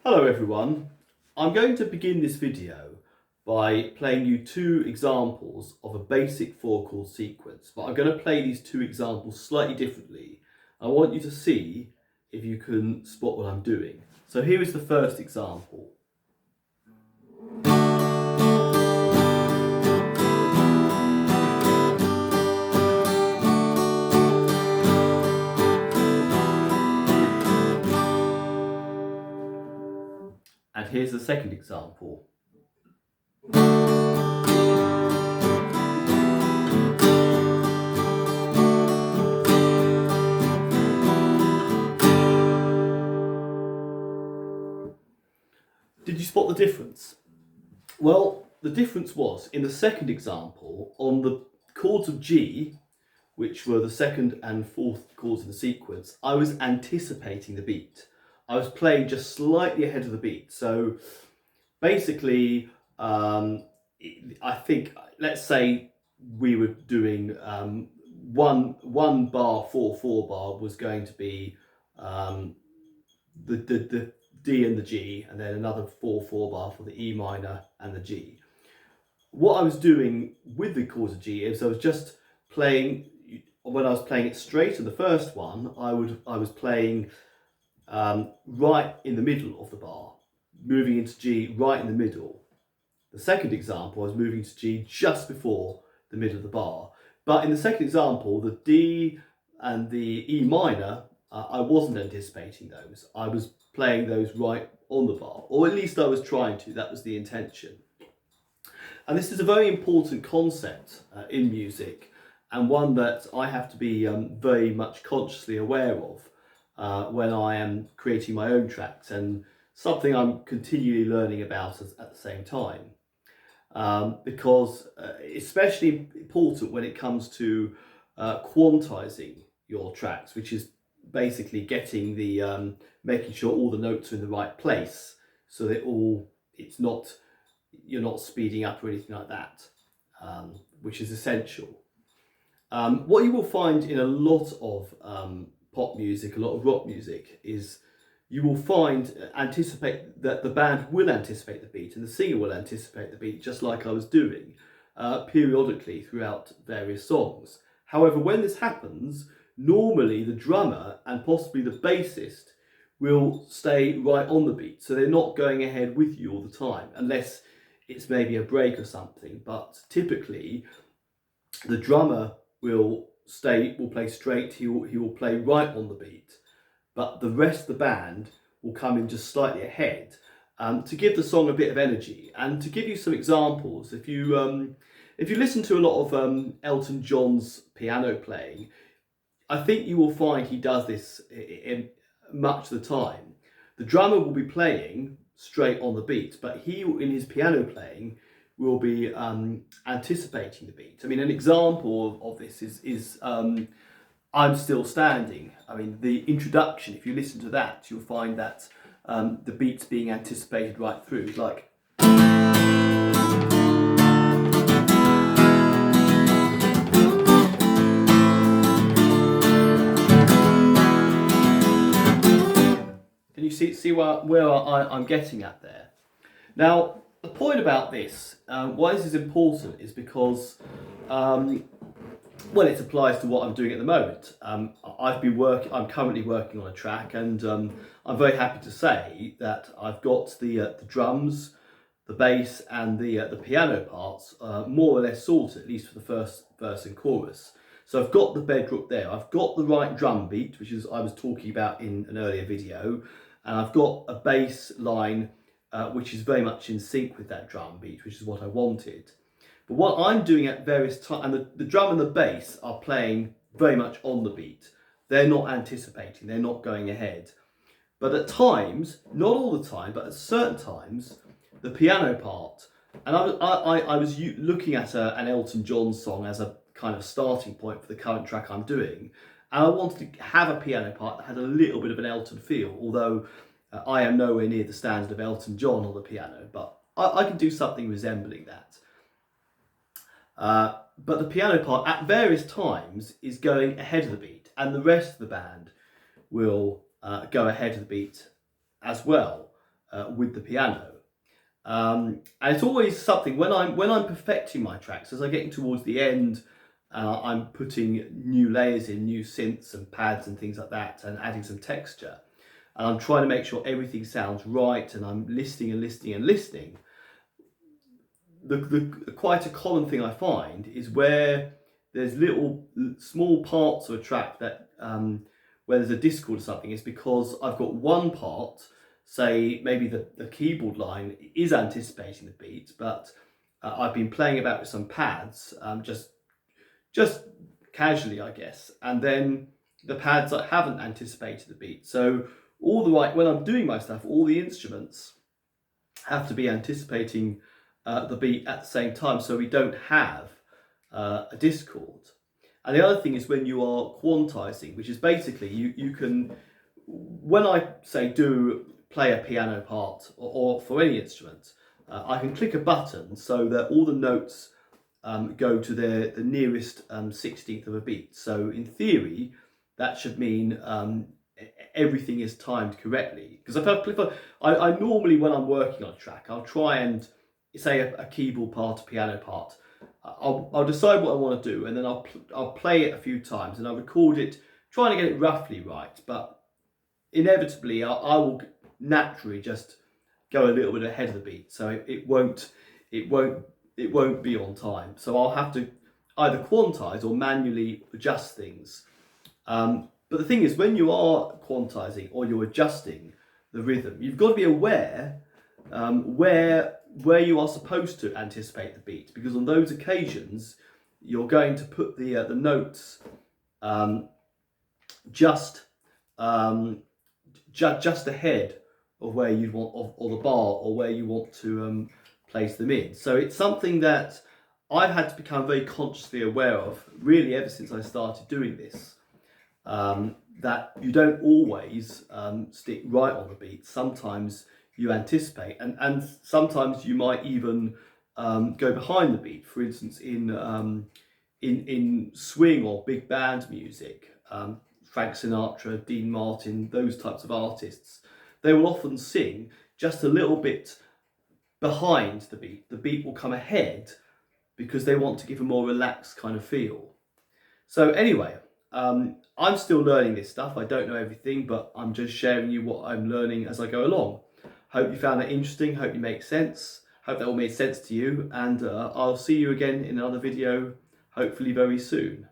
Hello everyone, I'm going to begin this video by playing you two examples of a basic 4-chord sequence, but I'm going to play these two examples slightly differently. I want you to see if you can spot what I'm doing. So here is the first example. And here's the second example. Did you spot the difference? Well, the difference was, in the second example, on the chords of G, which were the second and fourth chords in the sequence, I was anticipating the beat. I was playing just slightly ahead of the beat. So basically, I think, let's say we were doing one bar, 4/4 bar was going to be the D and the G, and then another 4/4 bar for the E minor and the G. What I was doing with the chords of G is I was just playing. When I was playing it straight in the first one, I was playing right in the middle of the bar, moving into G right in the middle. The second example, I was moving to G just before the middle of the bar. But in the second example, the D and the E minor, I wasn't anticipating those. I was playing those right on the bar, or at least I was trying to. That was the intention. And this is a very important concept in music, and one that I have to be very much consciously aware of when I am creating my own tracks, and something I'm continually learning about at the same time. Because especially important when it comes to quantizing your tracks, which is basically getting the making sure all the notes are in the right place, so that you're not speeding up or anything like that, which is essential. What you will find in a lot of pop music, a lot of rock music, is you will anticipate that the band will anticipate the beat and the singer will anticipate the beat, just like I was doing periodically throughout various songs. However, when this happens, normally the drummer and possibly the bassist will stay right on the beat, so they're not going ahead with you all the time, unless it's maybe a break or something. But typically the drummer will play straight, he will play right on the beat, but the rest of the band will come in just slightly ahead to give the song a bit of energy. And to give you some examples, if you listen to a lot of Elton John's piano playing, I think you will find he does this in much of the time. The drummer will be playing straight on the beat, but he, in his piano playing, will be anticipating the beat. I mean, an example of this is I'm Still Standing. I mean, the introduction, if you listen to that, you'll find that the beat's being anticipated right through. It's like... Can you see where I'm getting at there? Now, the point about this, why this is important, is because well, it applies to what I'm doing at the moment. I'm currently working on a track, and I'm very happy to say that I've got the drums, the bass, and the piano parts more or less sorted, at least for the first verse and chorus. So I've got the bedrock there. I've got the right drum beat, which is I was talking about in an earlier video, and I've got a bass line which is very much in sync with that drum beat, which is what I wanted. But what I'm doing at various times, and the drum and the bass are playing very much on the beat. They're not anticipating, they're not going ahead. But at times, not all the time, but at certain times, the piano part, and I was looking at an Elton John song as a kind of starting point for the current track I'm doing, and I wanted to have a piano part that had a little bit of an Elton feel, although I am nowhere near the standard of Elton John on the piano, but I can do something resembling that. But the piano part at various times is going ahead of the beat, and the rest of the band will go ahead of the beat as well. with the piano. And it's always something when I'm perfecting my tracks, as I'm getting towards the end, I'm putting new layers in, new synths and pads and things like that, and adding some texture. And I'm trying to make sure everything sounds right, and I'm listening and listening and listening. The quite a common thing I find is where there's little small parts of a track that where there's a discord or something, is because I've got one part, say maybe the keyboard line is anticipating the beat, but I've been playing about with some pads, just casually, I guess, and then the pads that haven't anticipated the beat. So when I'm doing my stuff, all the instruments have to be anticipating the beat at the same time, so we don't have a discord. And the other thing is when you are quantizing, which is basically you can, when I say play a piano part or for any instrument, I can click a button so that all the notes go to the nearest 16th of a beat. So in theory, that should mean everything is timed correctly. Because if I normally, when I'm working on a track, I'll try and say a keyboard part, a piano part. I'll decide what I want to do, and then I'll play it a few times, and I'll record it, trying to get it roughly right. But inevitably, I will naturally just go a little bit ahead of the beat, so it won't be on time. So I'll have to either quantize or manually adjust things. But the thing is, when you are quantizing or you're adjusting the rhythm, you've got to be aware where you are supposed to anticipate the beat, because on those occasions you're going to put the notes just ahead of where you want, or the bar, or where you want to place them in. So it's something that I've had to become very consciously aware of, really, ever since I started doing this. That you don't always stick right on the beat. Sometimes you anticipate, and sometimes you might even go behind the beat. For instance, in swing or big band music, Frank Sinatra, Dean Martin, those types of artists, they will often sing just a little bit behind the beat. The beat will come ahead because they want to give a more relaxed kind of feel. So anyway, I'm still learning this stuff. I don't know everything, but I'm just sharing you what I'm learning as I go along. Hope you found that interesting. Hope it makes sense. Hope that all made sense to you. And I'll see you again in another video, hopefully very soon.